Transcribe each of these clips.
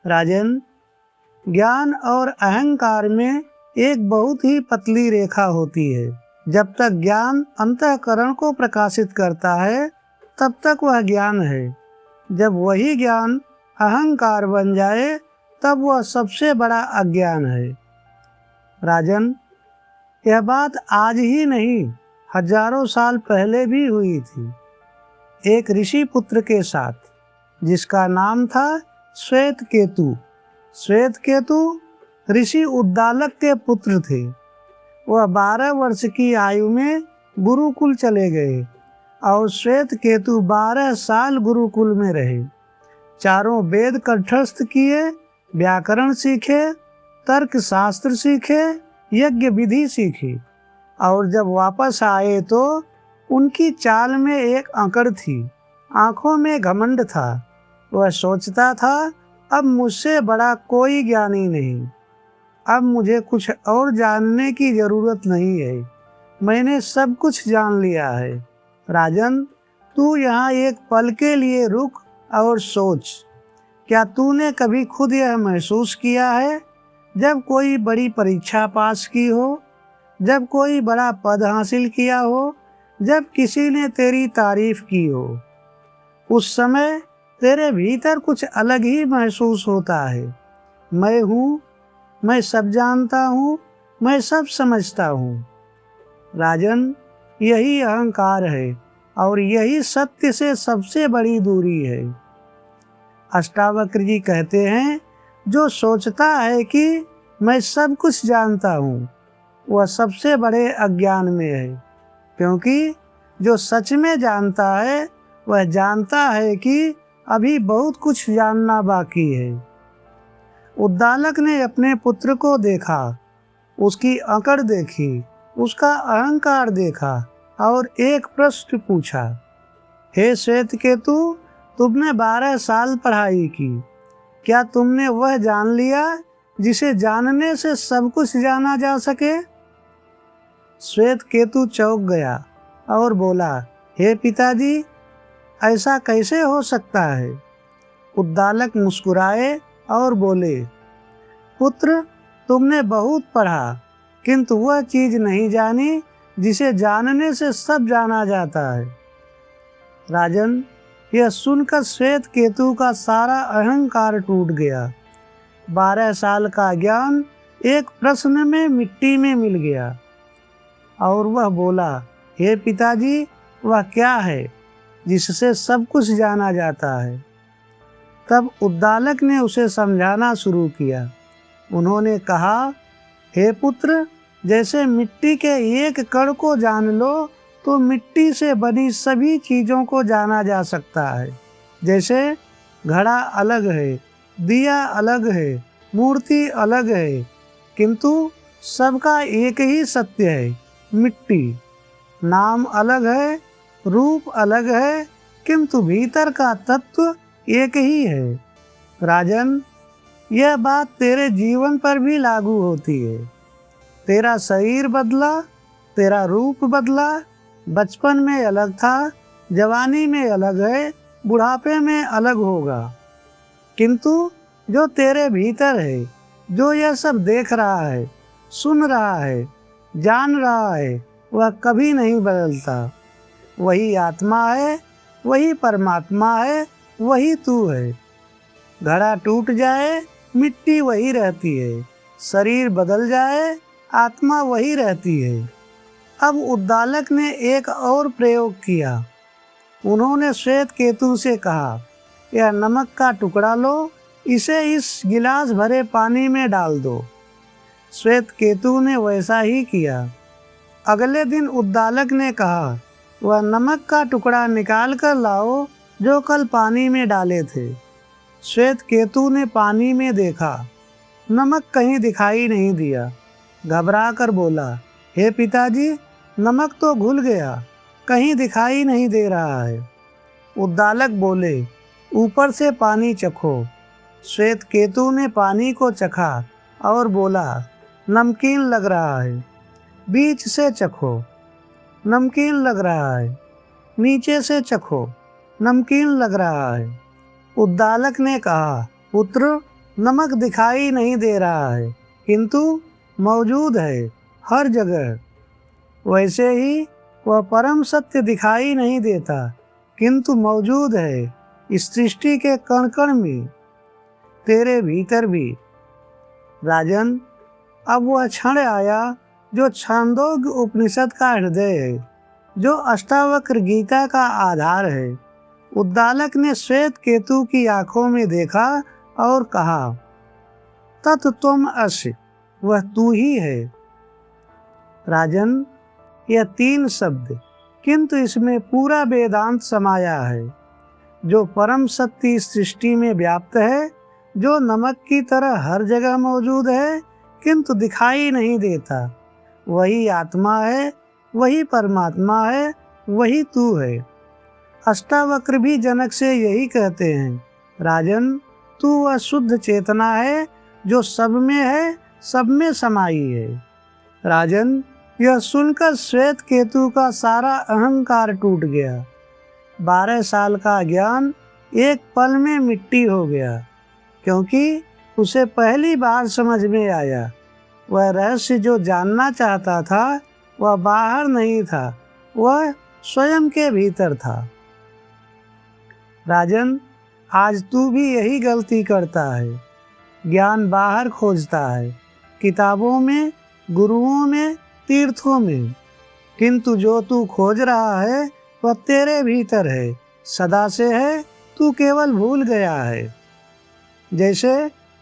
राजन, ज्ञान और अहंकार में एक बहुत ही पतली रेखा होती है। जब तक ज्ञान अंतःकरण को प्रकाशित करता है तब तक वह ज्ञान है। जब वही ज्ञान अहंकार बन जाए तब वह सबसे बड़ा अज्ञान है। राजन, यह बात आज ही नहीं, हजारों साल पहले भी हुई थी, एक ऋषि पुत्र के साथ, जिसका नाम था श्वेतकेतु। श्वेतकेतु ऋषि उद्दालक के पुत्र थे। वह 12 वर्ष की आयु में गुरुकुल चले गए और श्वेतकेतु 12 साल गुरुकुल में रहे। चारों वेद कंठस्थ किए, व्याकरण सीखे, तर्क शास्त्र सीखे, यज्ञ विधि सीखी और जब वापस आए तो उनकी चाल में एक अकड़ थी, आंखों में घमंड था। वह सोचता था, अब मुझसे बड़ा कोई ज्ञानी नहीं, अब मुझे कुछ और जानने की जरूरत नहीं है, मैंने सब कुछ जान लिया है। राजन, तू यहाँ एक पल के लिए रुक और सोच, क्या तूने कभी खुद यह महसूस किया है, जब कोई बड़ी परीक्षा पास की हो, जब कोई बड़ा पद हासिल किया हो, जब किसी ने तेरी तारीफ की हो, उस समय तेरे भीतर कुछ अलग ही महसूस होता है। मैं हूँ, मैं सब जानता हूँ, मैं सब समझता हूँ। राजन, यही अहंकार है और यही सत्य से सबसे बड़ी दूरी है। अष्टावक्र जी कहते हैं, जो सोचता है कि मैं सब कुछ जानता हूँ, वह सबसे बड़े अज्ञान में है, क्योंकि जो सच में जानता है वह जानता है कि अभी बहुत कुछ जानना बाकी है। उद्दालक ने अपने पुत्र को देखा, उसकी अकड़ देखी, उसका अहंकार देखा और एक प्रश्न पूछा, हे श्वेतकेतु, तुमने 12 साल पढ़ाई की, क्या तुमने वह जान लिया जिसे जानने से सब कुछ जाना जा सके? श्वेतकेतु चौंक गया और बोला, हे पिताजी, ऐसा कैसे हो सकता है? उद्दालक मुस्कुराए और बोले, पुत्र, तुमने बहुत पढ़ा किंतु वह चीज नहीं जानी जिसे जानने से सब जाना जाता है। राजन, यह सुनकर श्वेतकेतु का सारा अहंकार टूट गया। 12 साल का ज्ञान एक प्रश्न में मिट्टी में मिल गया और वह बोला, हे पिताजी, वह क्या है जिससे सब कुछ जाना जाता है? तब उद्दालक ने उसे समझाना शुरू किया। उन्होंने कहा, हे पुत्र, जैसे मिट्टी के एक कण को जान लो तो मिट्टी से बनी सभी चीज़ों को जाना जा सकता है। जैसे घड़ा अलग है, दिया अलग है, मूर्ति अलग है, किंतु सबका एक ही सत्य है, मिट्टी। नाम अलग है, रूप अलग है, किंतु भीतर का तत्व एक ही है। राजन, यह बात तेरे जीवन पर भी लागू होती है। तेरा शरीर बदला, तेरा रूप बदला, बचपन में अलग था, जवानी में अलग है, बुढ़ापे में अलग होगा, किंतु जो तेरे भीतर है, जो यह सब देख रहा है, सुन रहा है, जान रहा है, वह कभी नहीं बदलता। वही आत्मा है, वही परमात्मा है, वही तू है। घड़ा टूट जाए, मिट्टी वही रहती है, शरीर बदल जाए, आत्मा वही रहती है। अब उद्दालक ने एक और प्रयोग किया। उन्होंने श्वेतकेतु से कहा, यह नमक का टुकड़ा लो, इसे इस गिलास भरे पानी में डाल दो। श्वेतकेतु ने वैसा ही किया। अगले दिन उद्दालक ने कहा, वह नमक का टुकड़ा निकाल कर लाओ जो कल पानी में डाले थे। श्वेतकेतु ने पानी में देखा, नमक कहीं दिखाई नहीं दिया। घबरा कर बोला, हे पिताजी, नमक तो घुल गया, कहीं दिखाई नहीं दे रहा है। उद्दालक बोले, ऊपर से पानी चखो। श्वेतकेतु ने पानी को चखा और बोला, नमकीन लग रहा है। बीच से चखो, नमकीन लग रहा है। नीचे से चखो, नमकीन लग रहा है। उद्दालक ने कहा, पुत्र, नमक दिखाई नहीं दे रहा है किंतु मौजूद है हर जगह, वैसे ही वह परम सत्य दिखाई नहीं देता किंतु मौजूद है इस सृष्टि के कण कण में, तेरे भीतर भी। राजन, अब वह क्षण आया जो छांदोग्य उपनिषद का हृदय है, जो अष्टावक्र गीता का आधार है। उद्दालक ने श्वेत केतु की आंखों में देखा और कहा, तत् त्वम् असि, वह तू ही है। राजन, यह 3 शब्द, किंतु इसमें पूरा वेदांत समाया है। जो परम सत्य इस सृष्टि में व्याप्त है, जो नमक की तरह हर जगह मौजूद है किंतु दिखाई नहीं देता, वही आत्मा है, वही परमात्मा है, वही तू है। अष्टावक्र भी जनक से यही कहते हैं, राजन, तू वह शुद्ध चेतना है जो सब में है, सब में समाई है। राजन, यह सुनकर श्वेत केतु का सारा अहंकार टूट गया। 12 साल का ज्ञान एक पल में मिट्टी हो गया, क्योंकि उसे पहली बार समझ में आया वह रहस्य जो जानना चाहता था वह बाहर नहीं था, वह स्वयं के भीतर था। राजन, आज तू भी यही गलती करता है। ज्ञान बाहर खोजता है, किताबों में, गुरुओं में, तीर्थों में, किंतु जो तू खोज रहा है वह तेरे भीतर है, सदा से है, तू केवल भूल गया है। जैसे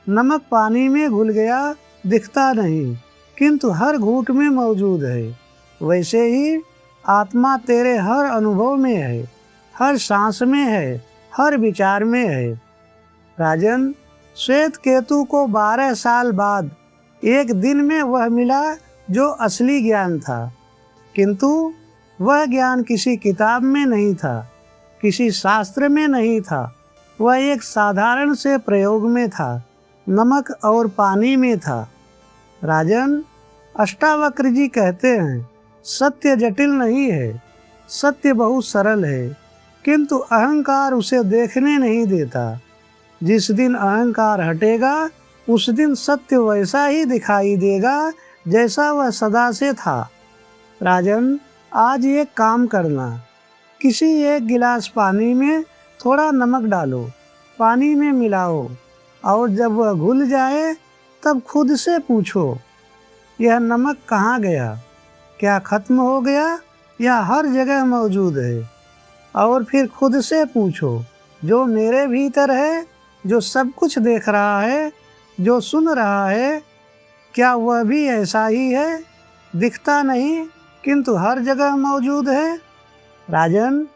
नमक पानी में घुल गया, दिखता नहीं किंतु हर घूंट में मौजूद है, वैसे ही आत्मा तेरे हर अनुभव में है, हर सांस में है, हर विचार में है। राजन, श्वेत केतु को 12 साल बाद एक दिन में वह मिला जो असली ज्ञान था, किंतु वह ज्ञान किसी किताब में नहीं था, किसी शास्त्र में नहीं था, वह एक साधारण से प्रयोग में था, नमक और पानी में था। राजन, अष्टावक्र जी कहते हैं, सत्य जटिल नहीं है, सत्य बहुत सरल है, किंतु अहंकार उसे देखने नहीं देता। जिस दिन अहंकार हटेगा उस दिन सत्य वैसा ही दिखाई देगा जैसा वह सदा से था। राजन, आज एक काम करना, किसी एक गिलास पानी में थोड़ा नमक डालो, पानी में मिलाओ और जब वह घुल जाए तब खुद से पूछो, यह नमक कहाँ गया? क्या खत्म हो गया या हर जगह मौजूद है? और फिर खुद से पूछो, जो मेरे भीतर है, जो सब कुछ देख रहा है, जो सुन रहा है, क्या वह भी ऐसा ही है, दिखता नहीं किंतु हर जगह मौजूद है? राजन,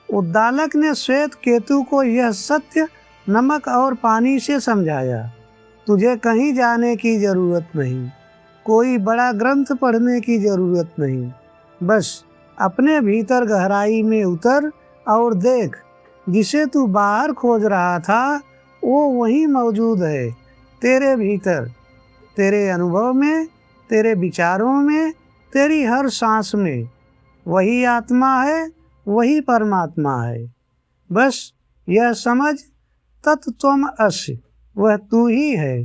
उद्दालक ने श्वेत केतु को यह सत्य नमक और पानी से समझाया। तुझे कहीं जाने की जरूरत नहीं, कोई बड़ा ग्रंथ पढ़ने की जरूरत नहीं, बस अपने भीतर गहराई में उतर और देख, जिसे तू बाहर खोज रहा था वो वहीं मौजूद है, तेरे भीतर, तेरे अनुभव में, तेरे विचारों में, तेरी हर सांस में। वही आत्मा है, वही परमात्मा है। बस यह समझ, तत् त्वम् असि, वह तू ही है।